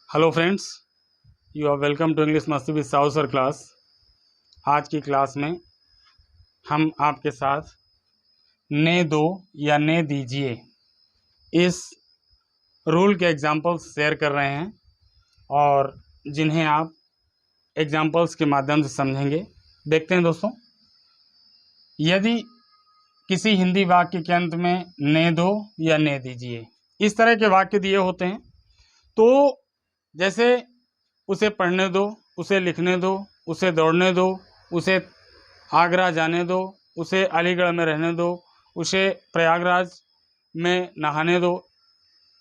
Hello friends, you are welcome to English मस्ती with Sahu sir class. आज की class में हम आपके साथ ने दो या ने दीजिए इस रूल के एग्जांपल्स शेयर कर रहे हैं और जिन्हें आप एग्जांपल्स के माध्यम से समझेंगे। देखते हैं दोस्तों, यदि किसी हिंदी वाक्य के अंत में ने दो या ने दीजिए इस तरह के वाक्य दिए होते हैं तो जैसे उसे पढ़ने दो, उसे लिखने दो, उसे दौड़ने दो, उसे आगरा जाने दो, उसे अलीगढ़ में रहने दो, उसे प्रयागराज में नहाने दो।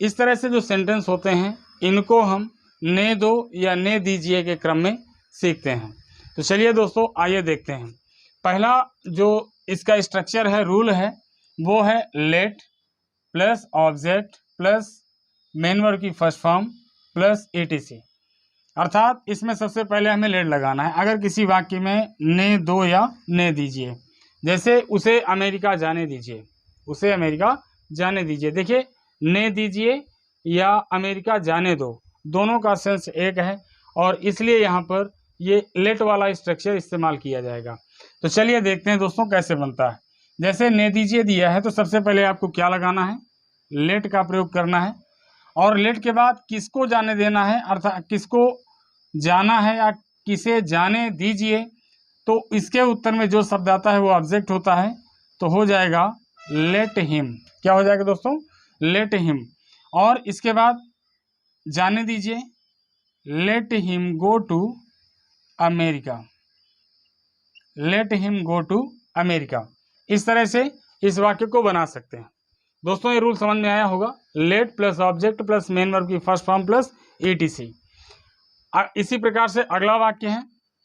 इस तरह से जो सेंटेंस होते हैं इनको हम ने दो या ने दीजिए के क्रम में सीखते हैं। तो चलिए दोस्तों, आइए देखते हैं। पहला जो इसका स्ट्रक्चर है, रूल है, वो है late plus object plus main verb की फर्स्ट फॉर्म प्लस etc। अर्थात इसमें सबसे पहले हमें लेट लगाना है। अगर किसी वाक्य में ने दो या ने दीजिए, जैसे उसे अमेरिका जाने दीजिए, उसे अमेरिका जाने दीजिए। देखिए, ने दीजिए या अमेरिका जाने दो, दोनों का सेंस एक है और इसलिए यहाँ पर ये लेट वाला स्ट्रक्चर इस्तेमाल किया जाएगा। तो चलिए देखते हैं दोस्तों कैसे बनता है। जैसे ने दीजिए दिया है तो सबसे पहले आपको क्या लगाना है, लेट का प्रयोग करना है और लेट के बाद किसको जाने देना है, अर्थात किसको जाना है या किसे जाने दीजिए, तो इसके उत्तर में जो शब्द आता है वो ऑब्जेक्ट होता है, तो हो जाएगा लेट हिम। क्या हो जाएगा दोस्तों, लेट हिम। और इसके बाद जाने दीजिए, let him go to America, let him go to America. इस तरह से इस वाक्य को बना सकते हैं। दोस्तों ये रूल समझ में आया होगा, late plus object plus main verb की फर्स्ट फॉर्म प्लस etc। इसी प्रकार से अगला वाक्य है,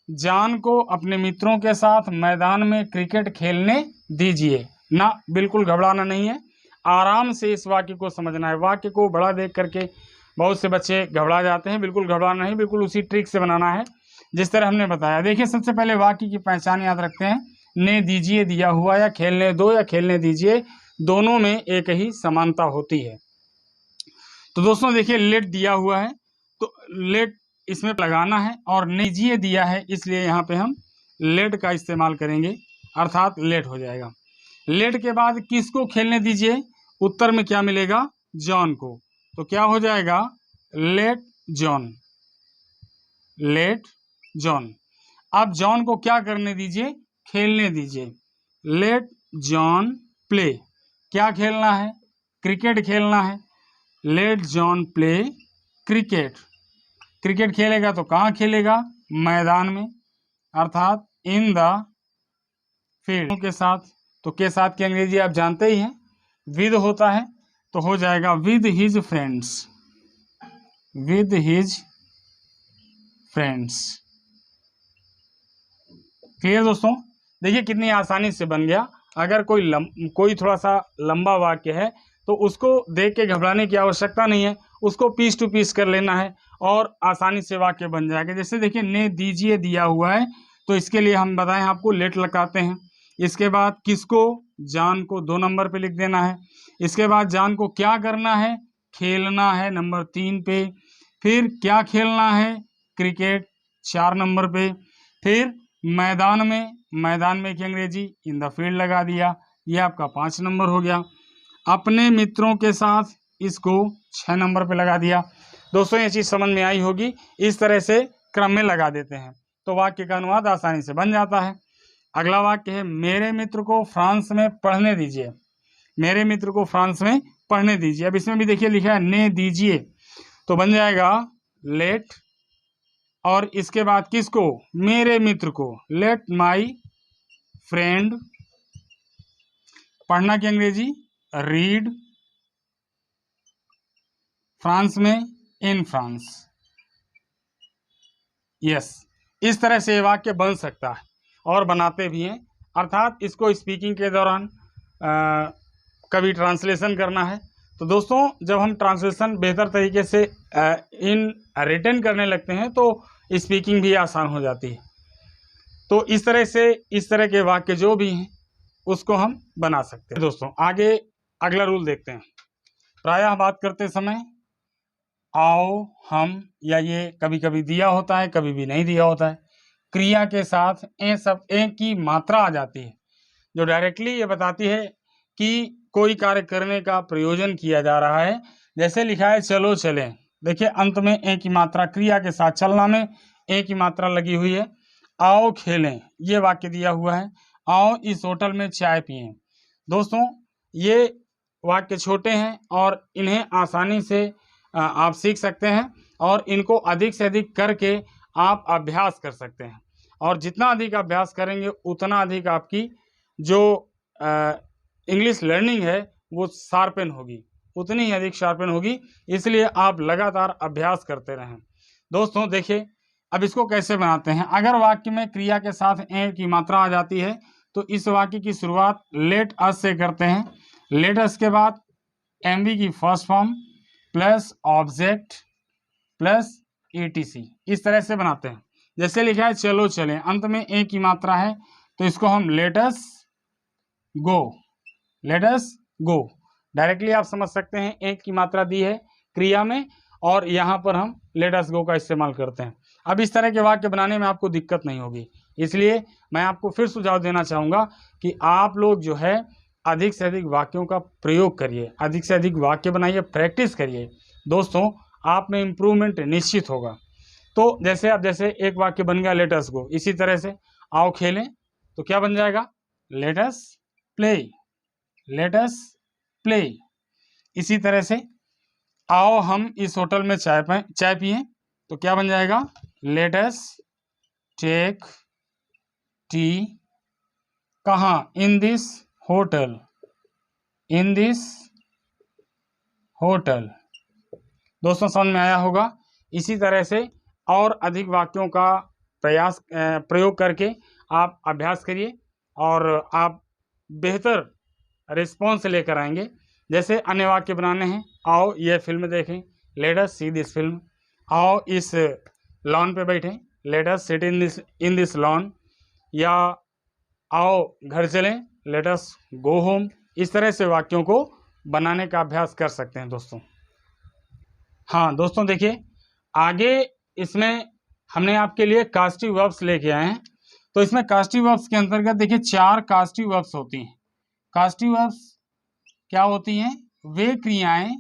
जान को अपने मित्रों के साथ मैदान में क्रिकेट खेलने दीजिए। ना, बिल्कुल घबराना नहीं है, आराम से इस वाक्य को समझना है। वाक्य को बड़ा देख करके बहुत से बच्चे घबरा जाते हैं, बिल्कुल घबराना नहीं, बिल्कुल उसी ट्रिक से बनाना है जिस तरह हमने बताया। देखिए, सबसे पहले वाक्य की पहचान याद रखते हैं। ने दीजिए दिया हुआ या खेलने दो या खेलने दीजिए, दोनों में एक ही समानता होती है। तो दोस्तों देखिए, लेट दिया हुआ है तो लेट इसमें लगाना है और दीजिए दिया है, इसलिए यहाँ पे हम लेट का इस्तेमाल करेंगे, अर्थात लेट हो जाएगा। लेट के बाद किसको खेलने दीजिए, उत्तर में क्या मिलेगा, जॉन को, तो क्या हो जाएगा, लेट जॉन, लेट जॉन। अब जॉन को क्या करने दीजिए, खेलने दीजिए, लेट जॉन प्ले। क्या खेलना है, क्रिकेट खेलना है, let John play cricket. Cricket खेलेगा तो कहाँ खेलेगा, मैदान में, अर्थात इन द फील्ड के साथ। तो के साथ की अंग्रेजी आप जानते ही हैं, विद होता है, तो हो जाएगा with his friends, with his friends. Clear दोस्तों, देखिए कितनी आसानी से बन गया। अगर कोई थोड़ा सा लंबा वाक्य है तो उसको देख के घबराने की आवश्यकता नहीं है, उसको पीस टू पीस कर लेना है और आसानी से वाक्य बन जाएगा। जैसे देखिए, ने दीजिए दिया हुआ है तो इसके लिए हम बताएं आपको, लेट लगाते हैं। इसके बाद किसको, जान को 2 नंबर पे लिख देना है। इसके बाद जान को क्या करना है, खेलना है, नंबर 3 पे। फिर क्या खेलना है, क्रिकेट, 4 नंबर पे। फिर मैदान में, मैदान में की अंग्रेजी इन द फील्ड लगा दिया, ये आपका 5 नंबर हो गया। अपने मित्रों के साथ, इसको 6 नंबर पे लगा दिया। दोस्तों ये चीज़ समझ में आई होगी, इस तरह से क्रम में लगा देते हैं तो वाक्य का अनुवाद आसानी से बन जाता है। अगला वाक्य है, मेरे मित्र को फ्रांस में पढ़ने दीजिए, मेरे मित्र को फ्रांस में पढ़ने दीजिए। अब इसमें भी देखिए लिखा है ने दीजिए, तो बन जाएगा लेट और इसके बाद किसको, मेरे मित्र को, लेट माई फ्रेंड, पढ़ना की अंग्रेजी रीड, फ्रांस में इन फ्रांस। यस, इस तरह से वाक्य बन सकता है और बनाते भी हैं। अर्थात इसको स्पीकिंग के दौरान कभी ट्रांसलेशन करना है तो दोस्तों जब हम ट्रांसलेशन बेहतर तरीके से इन रिटन करने लगते हैं तो स्पीकिंग भी आसान हो जाती है। तो इस तरह से इस तरह के वाक्य जो भी हैं उसको हम बना सकते हैं। दोस्तों आगे अगला रूल देखते हैं। प्रायः बात करते समय आओ हम, या ये कभी कभी दिया होता है, कभी भी नहीं दिया होता है। क्रिया के साथ ए की मात्रा आ जाती है, जो डायरेक्टली ये बताती है कि कोई कार्य करने का प्रयोजन किया जा रहा है। जैसे लिखा है चलो चलें, देखिए अंत में ए की मात्रा, क्रिया के साथ चलना में ए की मात्रा लगी हुई है। आओ खेलें, ये वाक्य दिया हुआ है। आओ इस होटल में चाय पिएं। दोस्तों ये वाक्य छोटे हैं और इन्हें आसानी से आप सीख सकते हैं और इनको अधिक से अधिक करके आप अभ्यास कर सकते हैं। और जितना अधिक अभ्यास करेंगे उतना अधिक आपकी जो इंग्लिश लर्निंग है वो शार्पन होगी, उतनी ही अधिक शार्पन होगी। इसलिए आप लगातार अभ्यास करते रहें। दोस्तों देखिए अब इसको कैसे बनाते हैं। अगर वाक्य में क्रिया के साथ ए की मात्रा आ जाती है तो इस वाक्य की शुरुआत लेट अस से करते हैं। लेट अस के बाद एमवी की first form plus object plus etc, इस तरह से बनाते हैं। जैसे लिखा है चलो चलें, अंत में ए की मात्रा है तो इसको हम लेट अस गो, लेट अस गो। डायरेक्टली आप समझ सकते हैं एक की मात्रा दी है क्रिया में और यहाँ पर हम लेट अस गो का इस्तेमाल करते हैं। अब इस तरह के वाक्य बनाने में आपको दिक्कत नहीं होगी, इसलिए मैं आपको फिर सुझाव देना चाहूँगा कि आप लोग जो है अधिक से अधिक वाक्यों का प्रयोग करिए, अधिक से अधिक वाक्य बनाइए, प्रैक्टिस करिए। दोस्तों आप में इम्प्रूवमेंट निश्चित होगा। तो जैसे एक वाक्य बन गया लेट अस गो, इसी तरह से आओ खेलें तो क्या बन जाएगा let us play, let us play. इसी तरह से आओ हम इस होटल में चाय पिएं तो क्या बन जाएगा लेट अस टेक टी, कहाँ in this hotel, in this hotel. दोस्तों समझ में आया होगा। इसी तरह से और अधिक वाक्यों का प्रयोग करके आप अभ्यास करिए और आप बेहतर रिस्पॉन्स लेकर आएंगे। जैसे अन्य वाक्य बनाने हैं, आओ ये फिल्म देखें, let us see this film. आओ इस लॉन पे बैठें, let us sit in this lawn. या आओ घर चलें, लेट अस गो होम। इस तरह से वाक्यों को बनाने का अभ्यास कर सकते हैं दोस्तों। हाँ दोस्तों देखिए आगे इसमें हमने आपके लिए कास्टिव वर्ब्स लेके आए हैं। तो इसमें कास्टिव वर्ब्स के अंतर्गत देखिए 4 कास्टिव वर्ब्स होती हैं। कास्टिव वर्ब्स क्या होती हैं? वे क्रियाएं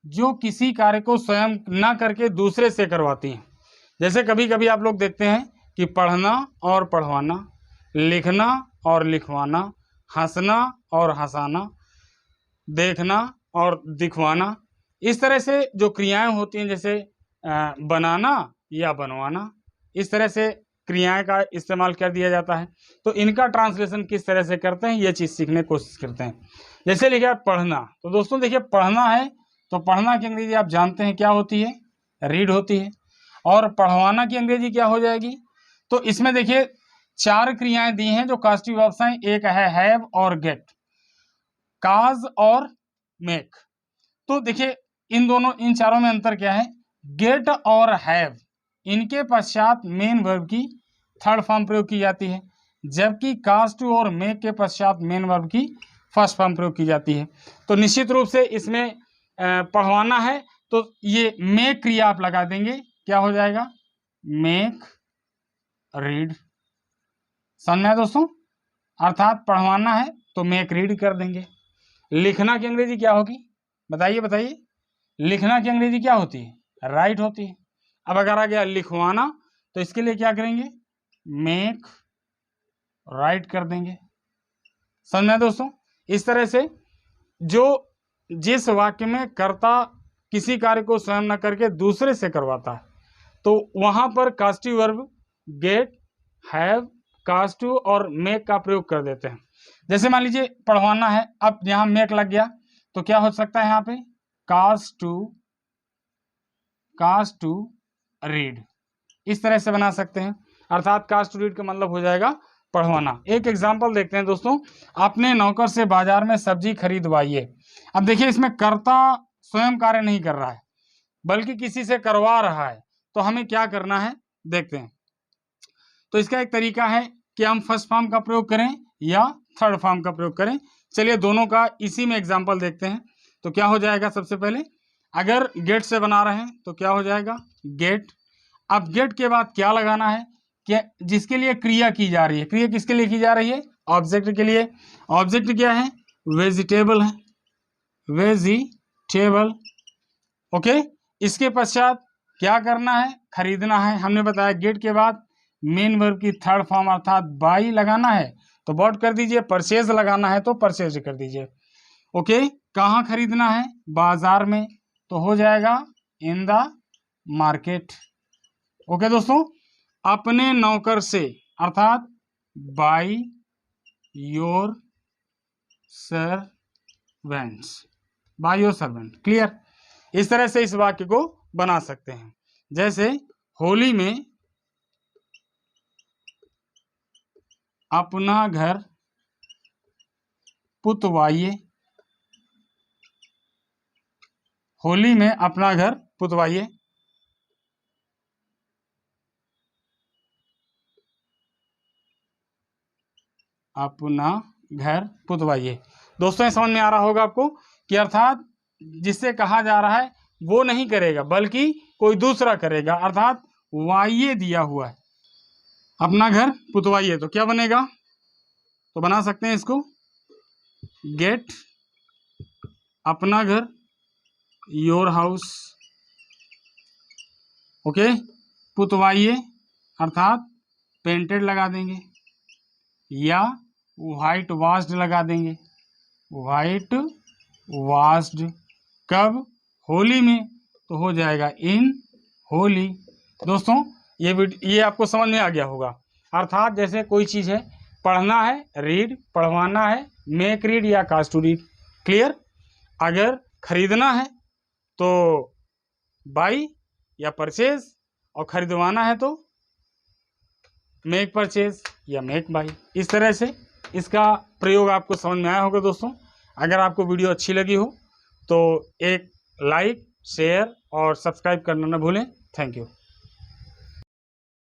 जो किसी कार्य को स्वयं ना करके दूसरे से करवाती हैं। जैसे कभी कभी आप लोग देखते हैं कि पढ़ना और पढ़वाना, लिखना और लिखवाना, हंसना और हंसाना, देखना और दिखवाना, इस तरह से जो क्रियाएं होती हैं, जैसे बनाना या बनवाना, इस तरह से क्रियाएं का इस्तेमाल कर दिया जाता है। तो इनका ट्रांसलेशन किस तरह से करते हैं ये चीज़ सीखने की कोशिश करते हैं। जैसे लिखा है पढ़ना, तो दोस्तों देखिए पढ़ना है तो पढ़ना की अंग्रेजी आप जानते हैं क्या होती है? रीड होती है। और पढ़वाना की अंग्रेजी क्या हो जाएगी? तो इसमें देखिए 4 क्रियाएं दी हैं जो कास्टिव वर्ब्स हैं। एक है हैव और गेट, काज और मेक। तो देखिए इन चारों में अंतर क्या है? गेट और हैव, इनके पश्चात मेन वर्ब की थर्ड फॉर्म प्रयोग की जाती है, जबकि काज टू और मेक के पश्चात मेन वर्ब की फर्स्ट फॉर्म प्रयोग की जाती है। तो निश्चित रूप से इसमें पढ़वाना है तो ये मेक क्रिया आप लगा देंगे, क्या हो जाएगा? Make read. समझ में आया दोस्तों? अर्थात पढ़वाना है तो मेक रीड कर देंगे। लिखना की अंग्रेजी क्या होगी? बताइए। लिखना की अंग्रेजी क्या होती है? राइट होती है। अब अगर आ गया लिखवाना तो इसके लिए क्या करेंगे? मेक राइट कर देंगे। समझ में दोस्तों? इस तरह से जिस वाक्य में कर्ता किसी कार्य को स्वयं न करके दूसरे से करवाता है तो वहां पर causative verb get, have, cause to और मेक का प्रयोग कर देते हैं। जैसे मान लीजिए पढ़वाना है, अब यहां मेक लग गया तो क्या हो सकता है? यहाँ पे काज टू रीड, इस तरह से बना सकते हैं। अर्थात काज टू रीड का मतलब हो जाएगा पढ़वाना। एक एग्जांपल देखते हैं दोस्तों। आपने नौकर से बाजार में सब्जी खरीदवाइए। अब देखिए इसमें कर्ता स्वयं कार्य नहीं कर रहा है बल्कि किसी से करवा रहा है, तो हमें क्या करना है देखते हैं। तो इसका एक तरीका है कि हम फर्स्ट फॉर्म का प्रयोग करें या थर्ड फॉर्म का प्रयोग करें। चलिए दोनों का इसी में एग्जाम्पल देखते हैं। तो क्या हो जाएगा? सबसे पहले अगर गेट से बना रहे हैं तो क्या हो जाएगा गेट। अब गेट के बाद क्या लगाना है कि जिसके लिए क्रिया की जा रही है, क्रिया किसके लिए की जा रही है ऑब्जेक्ट के लिए। ऑब्जेक्ट क्या है वेजिटेबल है, वेजिटेबल। ओके, इसके पश्चात क्या करना है खरीदना है। हमने बताया गेट के बाद मेन वर्ब की थर्ड फॉर्म अर्थात बाई लगाना है तो बॉट कर दीजिए, परचेज लगाना है तो परचेज कर दीजिए। ओके, कहाँ खरीदना है बाजार में तो हो जाएगा इन द मार्केट। ओके दोस्तों, अपने नौकर से अर्थात by your servants, by your servant. Clear, इस तरह से इस वाक्य को बना सकते हैं। जैसे होली में अपना घर पुतवाइए, होली में अपना घर पुतवाइए। अपना घर पुतवाइए। दोस्तों, ये समझ में आ रहा होगा आपको कि अर्थात जिससे कहा जा रहा है वो नहीं करेगा बल्कि कोई दूसरा करेगा, अर्थात वाइये दिया हुआ है। अपना घर पुतवाइए तो क्या बनेगा, तो बना सकते हैं इसको गेट अपना घर योर हाउस। ओके, पुतवाइए अर्थात पेंटेड लगा देंगे या वाइट वाश्ड लगा देंगे, वाइट वाश्ड। कब होली में तो हो जाएगा इन होली। दोस्तों, ये आपको समझ में आ गया होगा। अर्थात जैसे कोई चीज़ है पढ़ना है रीड, पढ़वाना है मेक रीड या कास्ट टू रीड। क्लियर, अगर खरीदना है तो बाई या परचेज और खरीदवाना है तो मेक परचेज या मेक बाई। इस तरह से इसका प्रयोग आपको समझ में आया होगा। दोस्तों, अगर आपको वीडियो अच्छी लगी हो तो एक लाइक शेयर और सब्सक्राइब करना न भूलें। Thank you.